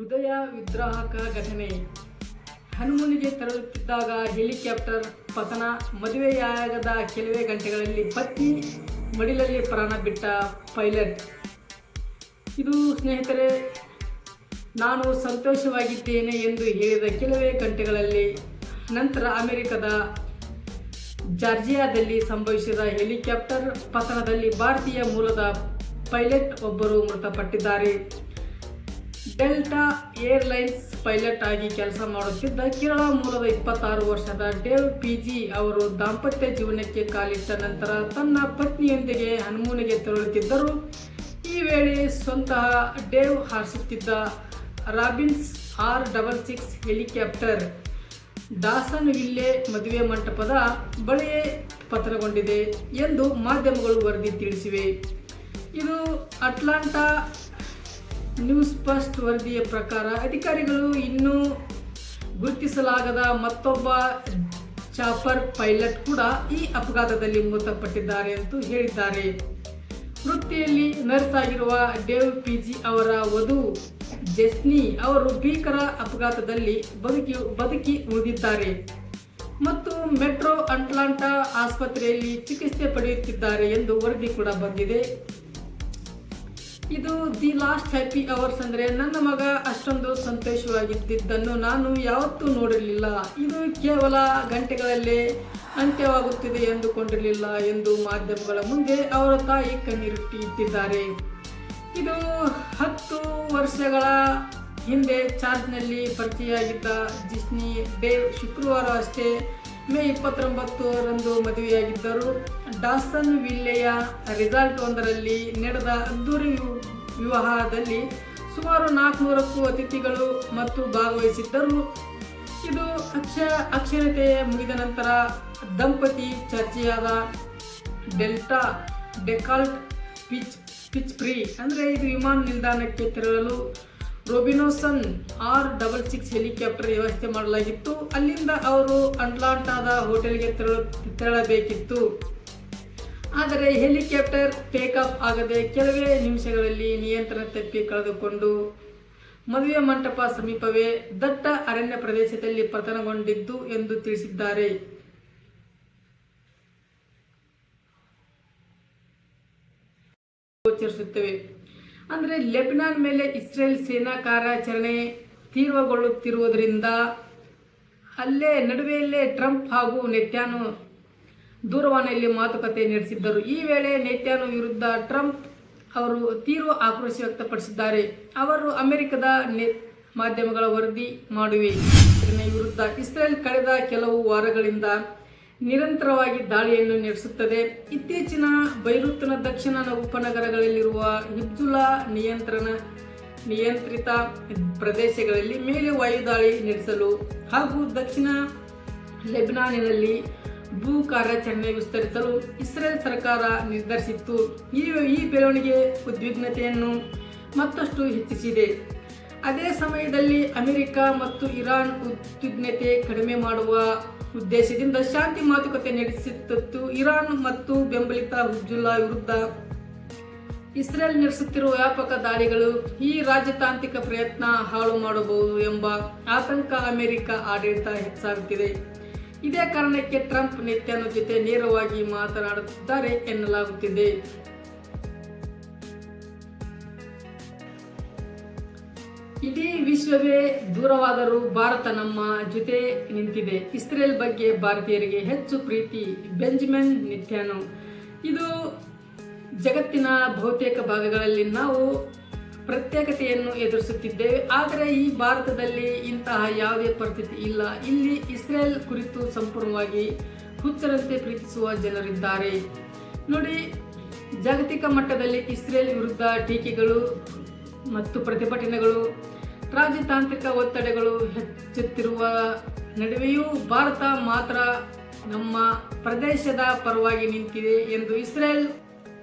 ಹೃದಯ ವಿದ್ರಾವಕ ಘಟನೆ. ಹನುಮೂನಿಗೆ ತೆರಳುತ್ತಿದ್ದಾಗ ಹೆಲಿಕಾಪ್ಟರ್ ಪತನ. ಮದುವೆಯಾಗದ ಕೆಲವೇ ಗಂಟೆಗಳಲ್ಲಿ ಪತ್ನಿ ಮಡಿಲಲ್ಲಿ ಪ್ರಾಣ ಬಿಟ್ಟ ಪೈಲಟ್. ಇದು ಸ್ನೇಹಿತರೆ, ನಾನು ಸಂತೋಷವಾಗಿದ್ದೇನೆ ಎಂದು ಹೇಳಿದ ಕೆಲವೇ ಗಂಟೆಗಳಲ್ಲಿ ನಂತರ ಅಮೆರಿಕದ ಜಾರ್ಜಿಯಾದಲ್ಲಿ ಸಂಭವಿಸಿದ ಹೆಲಿಕಾಪ್ಟರ್ ಪತನದಲ್ಲಿ ಭಾರತೀಯ ಮೂಲದ ಪೈಲಟ್ ಒಬ್ಬರು ಮೃತಪಟ್ಟಿದ್ದಾರೆ. ಡೆಲ್ಟಾ ಏರ್ಲೈನ್ಸ್ ಪೈಲಟ್ ಆಗಿ ಕೆಲಸ ಮಾಡುತ್ತಿದ್ದ ಕೇರಳ ಮೂಲದ 26 ವರ್ಷದ ಡೇವ್ ಪಿಜಿ ಅವರು ದಾಂಪತ್ಯ ಜೀವನಕ್ಕೆ ಕಾಲಿಟ್ಟ ನಂತರ ತನ್ನ ಪತ್ನಿಯೊಂದಿಗೆ ಹನುಮೂನಿಗೆ ತೆರಳುತ್ತಿದ್ದರು. ಈ ವೇಳೆ ಸ್ವತಃ Dave ಹಾರಿಸುತ್ತಿದ್ದ Robbins R66 helicopter ಡಾಸನ್ Willey ಮದುವೆ ಮಂಟಪದ ಬಳಿಯೇ ಪತನಗೊಂಡಿದೆ ಎಂದು ಮಾಧ್ಯಮಗಳು ವರದಿ ತಿಳಿಸಿವೆ. ಇದು ಅಟ್ಲಾಂಟಾ ನ್ಯೂಸ್ ಫಸ್ಟ್ ವರದಿಯ ಪ್ರಕಾರ ಅಧಿಕಾರಿಗಳು ಇನ್ನೂ ಗುರುತಿಸಲಾಗದ ಮತ್ತೊಬ್ಬ ಚಾಪರ್ ಪೈಲಟ್ ಕೂಡ ಈ ಅಪಘಾತದಲ್ಲಿ ಮೃತಪಟ್ಟಿದ್ದಾರೆ ಎಂದು ಹೇಳಿದ್ದಾರೆ. ವೃತ್ತಿಯಲ್ಲಿ ನರ್ಸ್ ಆಗಿರುವ ಡೇವ್ ಪಿಜಿ ಅವರ ವಧು ಜೆಸ್ನಿ ಅವರು ಭೀಕರ ಅಪಘಾತದಲ್ಲಿ ಬದುಕಿ ಉಳಿದಿದ್ದಾರೆ ಮತ್ತು ಮೆಟ್ರೋ ಅಟ್ಲಾಂಟಾ ಆಸ್ಪತ್ರೆಯಲ್ಲಿ ಚಿಕಿತ್ಸೆ ಪಡೆಯುತ್ತಿದ್ದಾರೆ ಎಂದು ವರದಿ ಕೂಡ ಬಂದಿದೆ. ಇದು ದಿ ಲಾಸ್ಟ್ ಹ್ಯಾಪಿ ಅವರ್ಸ್ ಅಂದರೆ ನನ್ನ ಮಗ ಅಷ್ಟೊಂದು ಸಂತೋಷವಾಗಿದ್ದನ್ನು ನಾನು ಯಾವತ್ತೂ ನೋಡಿರಲಿಲ್ಲ. ಇದು ಕೇವಲ ಗಂಟೆಗಳಲ್ಲೇ ಅಂತ್ಯವಾಗುತ್ತಿದೆ ಎಂದುಕೊಂಡಿರಲಿಲ್ಲ ಎಂದು ಮಾಧ್ಯಮಗಳ ಮುಂದೆ ಅವರ ತಾಯಿ ಕಣ್ಣೀರಿಟ್ಟಿದ್ದಾರೆ. ಇದು 10 ವರ್ಷಗಳ ಹಿಂದೆ ಚಾರ್ಜ್ನಲ್ಲಿ ಪರಿಚಯವಾಗಿದ್ದ ಜಿಸ್ನಿ ಡೇವ್ ಶುಕ್ರವಾರ ಅಷ್ಟೇ ಮೇ 29ರಂದು ಮದುವೆಯಾಗಿದ್ದರು. ಡಾಸನ್ ವಿಲ್ಲೆಯ ರೆಸಾರ್ಟ್ ಒಂದರಲ್ಲಿ ನಡೆದ ಅದ್ದೂರಿ ವಿವಾಹದಲ್ಲಿ ಸುಮಾರು 400ಕ್ಕೂ ಅತಿಥಿಗಳು ಮತ್ತು ಭಾಗವಹಿಸಿದ್ದರು. ಇದು ಅಕ್ಷರತೆ ಮುಗಿದ ನಂತರ ದಂಪತಿ ಚರ್ಚೆಯಾದ ಡೆಲ್ಟಾ ಡೆಕಾಲ್ಟ್ ಪಿಚ್ಪ್ರಿ ಅಂದರೆ ಇದು ವಿಮಾನ ನಿಲ್ದಾಣಕ್ಕೆ ತೆರಳಲು ರೋಬಿನ್ಸನ್ R66 ಹೆಲಿಕಾಪ್ಟರ್ ವ್ಯವಸ್ಥೆ ಮಾಡಲಾಗಿತ್ತು. ಅಲ್ಲಿಂದ ಅವರು ಅಟ್ಲಾಂಟಾದ ಹೋಟೆಲ್ಗೆ ತೆರಳಬೇಕಿತ್ತು. ಆದರೆ ಹೆಲಿಕಾಪ್ಟರ್ ಟೇಕ್ ಆಫ್ ಆಗದೆ ಕೆಲವೇ ನಿಮಿಷಗಳಲ್ಲಿ ನಿಯಂತ್ರಣ ತಪ್ಪಿ ಕಳೆದುಕೊಂಡು ಮದುವೆ ಮಂಟಪ ಸಮೀಪವೇ ದಟ್ಟ ಅರಣ್ಯ ಪ್ರದೇಶದಲ್ಲಿ ಪತನಗೊಂಡಿದ್ದು ಎಂದು ತಿಳಿಸಿದ್ದಾರೆ. ಗೋಚರಿಸುತ್ತವೆ. ಅಂದರೆ ಲೆಬನಾನ್ ಮೇಲೆ ಇಸ್ರೇಲ್ ಸೇನಾ ಕಾರ್ಯಾಚರಣೆ ತೀವ್ರಗೊಳ್ಳುತ್ತಿರುವುದರಿಂದ ನಡುವೆಯಲ್ಲೇ ಟ್ರಂಪ್ ಹಾಗೂ ನೆತ್ಯಾನು ದೂರವಾಣಿಯಲ್ಲಿ ಮಾತುಕತೆ ನಡೆಸಿದ್ದರು. ಈ ವೇಳೆ ನೆತ್ಯಾನು ವಿರುದ್ಧ ಟ್ರಂಪ್ ಅವರು ತೀವ್ರ ಆಕ್ರೋಶ ವ್ಯಕ್ತಪಡಿಸಿದ್ದಾರೆ. ಅವರು ಅಮೆರಿಕದ ಮಾಧ್ಯಮಗಳ ವರದಿ ಮಾಡಿವೆ. ವಿರುದ್ಧ ಇಸ್ರೇಲ್ ಕಳೆದ ಕೆಲವು ವಾರಗಳಿಂದ ನಿರಂತರವಾಗಿ ದಾಳಿಯನ್ನು ನಡೆಸುತ್ತದೆ. ಇತ್ತೀಚಿನ ಬೈರುತ್ನ ದಕ್ಷಿಣ ಉಪನಗರಗಳಲ್ಲಿರುವ ಹಿಜ್ಬುಲ್ಲಾ ನಿಯಂತ್ರಿತ ಪ್ರದೇಶಗಳಲ್ಲಿ ಮೇಲೆ ವಾಯುದಾಳಿ ನಡೆಸಲು ಹಾಗೂ ದಕ್ಷಿಣ ಲೆಬನಾನಿನಲ್ಲಿ ಭೂ ಕಾರ್ಯಾಚರಣೆ ವಿಸ್ತರಿಸಲು ಇಸ್ರೇಲ್ ಸರ್ಕಾರ ನಿರ್ಧರಿಸಿತ್ತು. ಈ ಬೆಳವಣಿಗೆ ಉದ್ವಿಗ್ನತೆಯನ್ನು ಮತ್ತಷ್ಟು ಹೆಚ್ಚಿಸಿದೆ. ಅದೇ ಸಮಯದಲ್ಲಿ ಅಮೆರಿಕ ಮತ್ತು ಇರಾನ್ ಉದ್ವಿಗ್ನತೆ ಕಡಿಮೆ ಮಾಡುವ ಉದ್ದೇಶದಿಂದ ಶಾಂತಿ ಮಾತುಕತೆ ನಡೆಸುತ್ತಿತ್ತು. ಇರಾನ್ ಮತ್ತು ಬೆಂಬಲಿತ ಹಿಜ್ಬುಲ್ಲಾ ವಿರುದ್ಧ ಇಸ್ರೇಲ್ ನಡೆಸುತ್ತಿರುವ ವ್ಯಾಪಕ ದಾಳಿಗಳು ಈ ರಾಜತಾಂತ್ರಿಕ ಪ್ರಯತ್ನ ಹಾಳು ಮಾಡಬಹುದು ಎಂಬ ಆತಂಕ ಅಮೆರಿಕ ಆಡಳಿತ ಹೆಚ್ಚಾಗುತ್ತಿದೆ. ಇದೇ ಕಾರಣಕ್ಕೆ ಟ್ರಂಪ್ ನೆತ್ಯಾನು ಜೊತೆ ನೇರವಾಗಿ ಮಾತನಾಡುತ್ತಿದ್ದಾರೆ ಎನ್ನಲಾಗುತ್ತಿದೆ. ಇಡೀ ವಿಶ್ವವೇ ದೂರವಾದರೂ ಭಾರತ ನಮ್ಮ ಜೊತೆ ನಿಂತಿದೆ. ಇಸ್ರೇಲ್ ಬಗ್ಗೆ ಭಾರತೀಯರಿಗೆ ಹೆಚ್ಚು ಪ್ರೀತಿ. ಬೆಂಜಮಿನ್ ನೆತ್ಯಾನು. ಇದು ಜಗತ್ತಿನ ಬಹುತೇಕ ಭಾಗಗಳಲ್ಲಿ ನಾವು ಪ್ರತ್ಯೇಕತೆಯನ್ನು ಎದುರಿಸುತ್ತಿದ್ದೇವೆ. ಆದರೆ ಈ ಭಾರತದಲ್ಲಿ ಇಂತಹ ಯಾವುದೇ ಪರಿಸ್ಥಿತಿ ಇಲ್ಲ. ಇಲ್ಲಿ ಇಸ್ರೇಲ್ ಕುರಿತು ಸಂಪೂರ್ಣವಾಗಿ ಹುಚ್ಚರಂತೆ ಪ್ರೀತಿಸುವ ಜನರಿದ್ದಾರೆ. ನೋಡಿ, ಜಾಗತಿಕ ಮಟ್ಟದಲ್ಲಿ ಇಸ್ರೇಲ್ ವಿರುದ್ಧ ಟೀಕೆಗಳು ಮತ್ತು ಪ್ರತಿಭಟನೆಗಳು, ರಾಜತಾಂತ್ರಿಕ ಒತ್ತಡಗಳು ಹೆಚ್ಚುತ್ತಿರುವ ನಡುವೆಯೂ ಭಾರತ ಮಾತ್ರ ನಮ್ಮ ಪ್ರದೇಶದ ಪರವಾಗಿ ನಿಂತಿದೆ ಎಂದು ಇಸ್ರೇಲ್.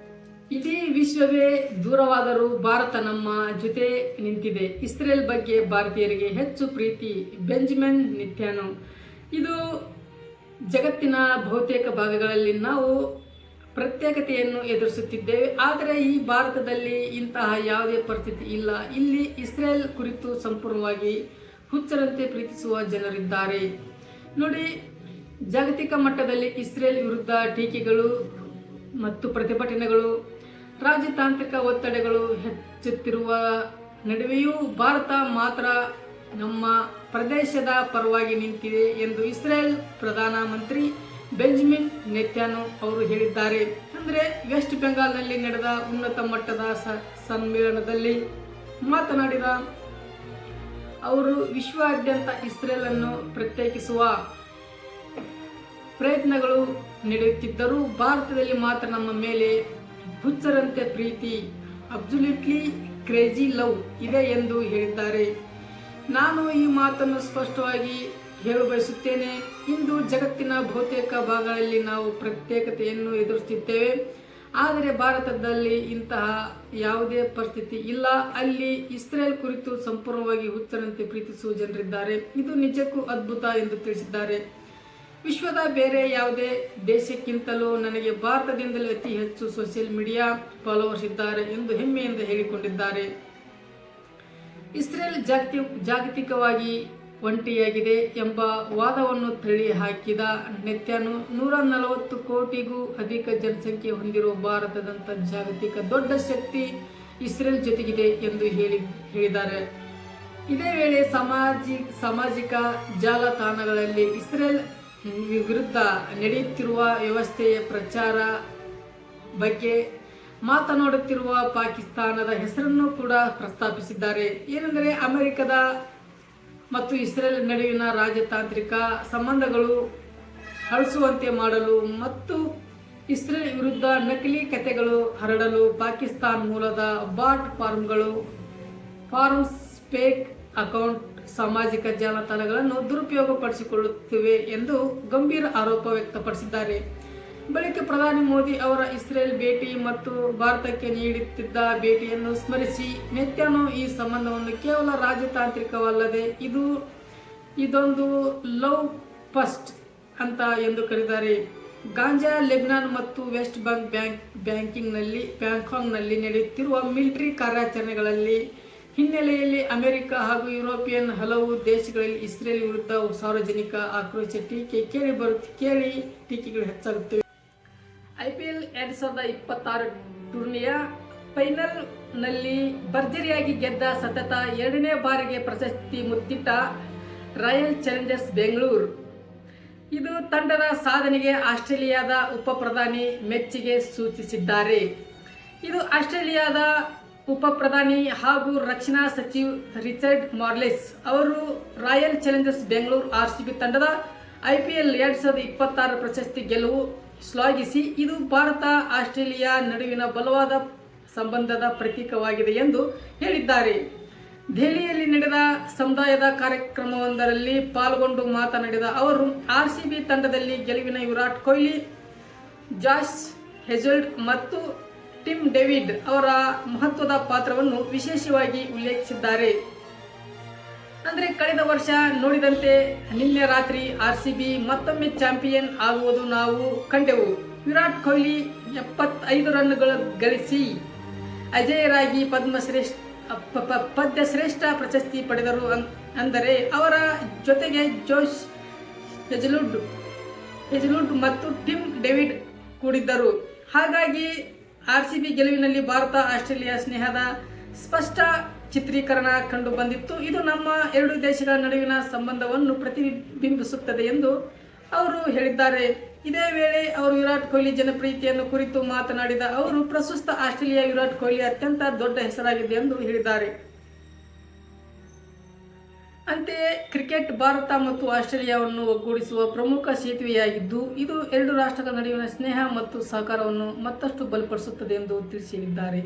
ಇಡೀ ವಿಶ್ವವೇ ದೂರವಾದರೂ ಭಾರತ ನಮ್ಮ ಜೊತೆ ನಿಂತಿದೆ. ಇಸ್ರೇಲ್ ಬಗ್ಗೆ ಭಾರತೀಯರಿಗೆ ಹೆಚ್ಚು ಪ್ರೀತಿ. ಬೆಂಜಮಿನ್ ನೆತ್ಯಾನು. ಇದು ಜಗತ್ತಿನ ಬಹುತೇಕ ಭಾಗಗಳಲ್ಲಿ ನಾವು ಪ್ರತ್ಯೇಕತೆಯನ್ನು ಎದುರಿಸುತ್ತಿದ್ದೇವೆ. ಆದರೆ ಈ ಭಾರತದಲ್ಲಿ ಇಂತಹ ಯಾವುದೇ ಪರಿಸ್ಥಿತಿ ಇಲ್ಲ. ಇಲ್ಲಿ ಇಸ್ರೇಲ್ ಕುರಿತು ಸಂಪೂರ್ಣವಾಗಿ ಹುಚ್ಚರಂತೆ ಪ್ರೀತಿಸುವ ಜನರಿದ್ದಾರೆ. ನೋಡಿ, ಜಾಗತಿಕ ಮಟ್ಟದಲ್ಲಿ ಇಸ್ರೇಲ್ ವಿರುದ್ಧ ಟೀಕೆಗಳು ಮತ್ತು ಪ್ರತಿಭಟನೆಗಳು, ರಾಜತಾಂತ್ರಿಕ ಒತ್ತಡಗಳು ಹೆಚ್ಚುತ್ತಿರುವ ನಡುವೆಯೂ ಭಾರತ ಮಾತ್ರ ನಮ್ಮ ಪ್ರದೇಶದ ಪರವಾಗಿ ನಿಂತಿದೆ ಎಂದು ಇಸ್ರೇಲ್ ಪ್ರಧಾನಮಂತ್ರಿ ಬೆಂಜಮಿನ್ ನೆತ್ಯಾನು ಅವರು ಹೇಳಿದ್ದಾರೆ. ಅಂದರೆ ವೆಸ್ಟ್ ಬೆಂಗಾಲ್ನಲ್ಲಿ ನಡೆದ ಉನ್ನತ ಮಟ್ಟದ ಸಮ್ಮೇಳನದಲ್ಲಿ ಮಾತನಾಡಿದ ಅವರು ವಿಶ್ವಾದ್ಯಂತ ಇಸ್ರೇಲ್ ಅನ್ನು ಪ್ರತ್ಯೇಕಿಸುವ ಪ್ರಯತ್ನಗಳು ನಡೆಯುತ್ತಿದ್ದರೂ ಭಾರತದಲ್ಲಿ ಮಾತ್ರ ನಮ್ಮ ಮೇಲೆ ಹುಚ್ಚರಂತೆ ಪ್ರೀತಿ, ಅಬ್ಸಲ್ಯೂಟ್ಲಿ ಕ್ರೇಜಿ ಲವ್ ಇದೆ ಎಂದು ಹೇಳಿದ್ದಾರೆ. ನಾನು ಈ ಮಾತನ್ನು ಸ್ಪಷ್ಟವಾಗಿ ಹೇಳಬಯಸುತ್ತೇನೆ. ಇಂದು ಜಗತ್ತಿನ ಬಹುತೇಕ ಭಾಗಗಳಲ್ಲಿ ನಾವು ಪ್ರತ್ಯೇಕತೆಯನ್ನು ಎದುರಿಸುತ್ತಿದ್ದೇವೆ. ಆದರೆ ಭಾರತದಲ್ಲಿ ಇಂತಹ ಯಾವುದೇ ಪರಿಸ್ಥಿತಿ ಇಲ್ಲ. ಅಲ್ಲಿ ಇಸ್ರೇಲ್ ಕುರಿತು ಸಂಪೂರ್ಣವಾಗಿ ಹುಚ್ಚರಂತೆ ಪ್ರೀತಿಸುವ ಜನರಿದ್ದಾರೆ. ಇದು ನಿಜಕ್ಕೂ ಅದ್ಭುತ ಎಂದು ತಿಳಿಸಿದ್ದಾರೆ. ವಿಶ್ವದ ಬೇರೆ ಯಾವುದೇ ದೇಶಕ್ಕಿಂತಲೂ ನನಗೆ ಭಾರತದಿಂದಲೇ ಅತಿ ಹೆಚ್ಚು ಸೋಷಿಯಲ್ ಮೀಡಿಯಾ ಫಾಲೋವರ್ಸ್ ಇದ್ದಾರೆ ಎಂದು ಹೆಮ್ಮೆಯಿಂದ ಹೇಳಿಕೊಂಡಿದ್ದಾರೆ. ಇಸ್ರೇಲ್ ಜಾಗತಿಕವಾಗಿ ಒಂಟಿಯಾಗಿದೆ ಎಂಬ ವಾದವನ್ನು ತಳ್ಳಿ ಹಾಕಿದ ನೆತ್ಯಾನು 140 ಕೋಟಿಗೂ ಅಧಿಕ ಜನಸಂಖ್ಯೆ ಹೊಂದಿರುವ ಭಾರತದಂಥ ಜಾಗತಿಕ ದೊಡ್ಡ ಶಕ್ತಿ ಇಸ್ರೇಲ್ ಜೊತೆಗಿದೆ ಎಂದು ಹೇಳಿದ್ದಾರೆ. ಇದೇ ವೇಳೆ ಸಾಮಾಜಿಕ ಜಾಲತಾಣಗಳಲ್ಲಿ ಇಸ್ರೇಲ್ ವಿರುದ್ಧ ನಡೆಯುತ್ತಿರುವ ವ್ಯವಸ್ಥೆಯ ಪ್ರಚಾರ ಬಗ್ಗೆ ಮಾತನಾಡುತ್ತಿರುವ ಪಾಕಿಸ್ತಾನದ ಹೆಸರನ್ನು ಕೂಡ ಪ್ರಸ್ತಾಪಿಸಿದ್ದಾರೆ. ಏನೆಂದರೆ ಅಮೆರಿಕದ ಮತ್ತು ಇಸ್ರೇಲ್ ನಡುವಿನ ರಾಜತಾಂತ್ರಿಕ ಸಂಬಂಧಗಳು ಹರಸುವಂತೆ ಮಾಡಲು ಮತ್ತು ಇಸ್ರೇಲ್ ವಿರುದ್ಧ ನಕಲಿ ಕಥೆಗಳು ಹರಡಲು ಪಾಕಿಸ್ತಾನ ಮೂಲದ ಬಾಟ್ ಫಾರ್ಮ್ಸ್ ಫೇಕ್ ಅಕೌಂಟ್ ಸಾಮಾಜಿಕ ಜಾಲತಾಣಗಳನ್ನು ದುರುಪಯೋಗಪಡಿಸಿಕೊಳ್ಳುತ್ತಿವೆ ಎಂದು ಗಂಭೀರ ಆರೋಪ ವ್ಯಕ್ತಪಡಿಸಿದ್ದಾರೆ. ಬಳಿಕ ಪ್ರಧಾನಿ ಮೋದಿ ಅವರ ಇಸ್ರೇಲ್ ಭೇಟಿ ಮತ್ತು ಭಾರತಕ್ಕೆ ನೀಡುತ್ತಿದ್ದ ಭೇಟಿಯನ್ನು ಸ್ಮರಿಸಿ ನೆತ್ಯಾನು ಈ ಸಂಬಂಧವನ್ನು ಕೇವಲ ರಾಜತಾಂತ್ರಿಕವಲ್ಲದೆ ಇದೊಂದು ಲವ್ ಫಸ್ಟ್ ಅಂತ ಎಂದು ಕರೆದಿದ್ದಾರೆ. ಗಾಂಜಾ, ಲೆಬನಾನ್ ಮತ್ತು ವೆಸ್ಟ್ ಬ್ಯಾಂಕಾಕ್ನಲ್ಲಿ ನಡೆಯುತ್ತಿರುವ ಮಿಲಿಟರಿ ಕಾರ್ಯಾಚರಣೆಗಳಲ್ಲಿ ಹಿನ್ನೆಲೆಯಲ್ಲಿ ಅಮೆರಿಕ ಹಾಗೂ ಯುರೋಪಿಯನ್ ಹಲವು ದೇಶಗಳಲ್ಲಿ ಇಸ್ರೇಲ್ ವಿರುದ್ಧ ಸಾರ್ವಜನಿಕ ಆಕ್ರೋಶ ಟೀಕೆಗಳು ಹೆಚ್ಚಾಗುತ್ತಿವೆ. IPL 2026 ಟೂರ್ನಿಯ ಫೈನಲ್ನಲ್ಲಿ ಭರ್ಜರಿಯಾಗಿ ಗೆದ್ದ ಸತತ 2ನೇ ಬಾರಿಗೆ ಪ್ರಶಸ್ತಿ ಮುತ್ತಿಟ್ಟ ರಾಯಲ್ ಚಾಲೆಂಜರ್ಸ್ ಬೆಂಗಳೂರು. ಇದು ತಂಡದ ಸಾಧನೆಗೆ ಆಸ್ಟ್ರೇಲಿಯಾದ ಉಪ ಪ್ರಧಾನಿ ಮೆಚ್ಚುಗೆ ಸೂಚಿಸಿದ್ದಾರೆ. ಇದು ಆಸ್ಟ್ರೇಲಿಯಾದ ಉಪ ಪ್ರಧಾನಿ ಹಾಗೂ ರಕ್ಷಣಾ ಸಚಿವ ರಿಚರ್ಡ್ ಮಾರ್ಲೆಸ್ ಅವರು ರಾಯಲ್ ಚಾಲೆಂಜರ್ಸ್ ಬೆಂಗಳೂರು RCB ತಂಡದ IPL 2026 ಪ್ರಶಸ್ತಿ ಗೆಲುವು ಶ್ಲಾಘಿಸಿ ಇದು ಭಾರತ ಆಸ್ಟ್ರೇಲಿಯಾ ನಡುವಿನ ಬಲವಾದ ಸಂಬಂಧದ ಪ್ರತೀಕವಾಗಿದೆ ಎಂದು ಹೇಳಿದ್ದಾರೆ. ದೆಹಲಿಯಲ್ಲಿ ನಡೆದ ಸಮುದಾಯದ ಕಾರ್ಯಕ್ರಮವೊಂದರಲ್ಲಿ ಪಾಲ್ಗೊಂಡು ಮಾತನಾಡಿದ ಅವರು RCB ತಂಡದಲ್ಲಿ ಗೆಲುವಿನ ವಿರಾಟ್ ಕೊಹ್ಲಿ, ಜಾಶ್ ಹೇಜಲ್ವುಡ್ ಮತ್ತು ಟಿಮ್ ಡೇವಿಡ್ ಅವರ ಮಹತ್ವದ ಪಾತ್ರವನ್ನು ವಿಶೇಷವಾಗಿ ಉಲ್ಲೇಖಿಸಿದ್ದಾರೆ. ಅಂದರೆ ಕಳೆದ ವರ್ಷ ನೋಡಿದಂತೆ ನಿನ್ನೆ ರಾತ್ರಿ RCB ಮತ್ತೊಮ್ಮೆ ಚಾಂಪಿಯನ್ ಆಗುವುದು ನಾವು ಕಂಡೆವು. ವಿರಾಟ್ ಕೊಹ್ಲಿ 75 ರನ್ಗಳು ಗಳಿಸಿ ಅಜೇಯರಾಗಿ ಪದ್ಯಶ್ರೇಷ್ಠ ಪ್ರಶಸ್ತಿ ಪಡೆದರು. ಅಂದರೆ ಅವರ ಜೊತೆಗೆ ಜೋಶ್ ಹೇಜಲ್ವುಡ್ ಮತ್ತು ಟಿಮ್ ಡೇವಿಡ್ ಕೂಡಿದ್ದರು. ಹಾಗಾಗಿ RCB ಗೆಲುವಿನಲ್ಲಿ ಭಾರತ ಆಸ್ಟ್ರೇಲಿಯಾ ಸ್ನೇಹದ ಸ್ಪಷ್ಟ ಚಿತ್ರೀಕರಣ ಕಂಡು ಬಂದಿತ್ತು. ಇದು ನಮ್ಮ ಎರಡು ದೇಶಗಳ ನಡುವಿನ ಸಂಬಂಧವನ್ನು ಪ್ರತಿಬಿಂಬಿಸುತ್ತದೆ ಎಂದು ಅವರು ಹೇಳಿದ್ದಾರೆ. ಇದೇ ವೇಳೆ ಅವರು ವಿರಾಟ್ ಕೊಹ್ಲಿ ಜನಪ್ರಿಯತೆಯನ್ನು ಕುರಿತು ಮಾತನಾಡಿದ ಅವರು ಪ್ರಸ್ತುತ ಆಸ್ಟ್ರೇಲಿಯಾ ವಿರಾಟ್ ಕೊಹ್ಲಿ ಅತ್ಯಂತ ದೊಡ್ಡ ಹೆಸರಾಗಿದೆ ಎಂದು ಹೇಳಿದ್ದಾರೆ. ಅಂತೆಯೇ ಕ್ರಿಕೆಟ್ ಭಾರತ ಮತ್ತು ಆಸ್ಟ್ರೇಲಿಯಾವನ್ನು ಒಗ್ಗೂಡಿಸುವ ಪ್ರಮುಖ ಸೇತುವೆಯಾಗಿದ್ದು ಇದು ಎರಡು ರಾಷ್ಟ್ರಗಳ ನಡುವಿನ ಸ್ನೇಹ ಮತ್ತು ಸಹಕಾರವನ್ನು ಮತ್ತಷ್ಟು ಬಲಪಡಿಸುತ್ತದೆ ಎಂದು ತಿಳಿಸಿದ್ದಾರೆ.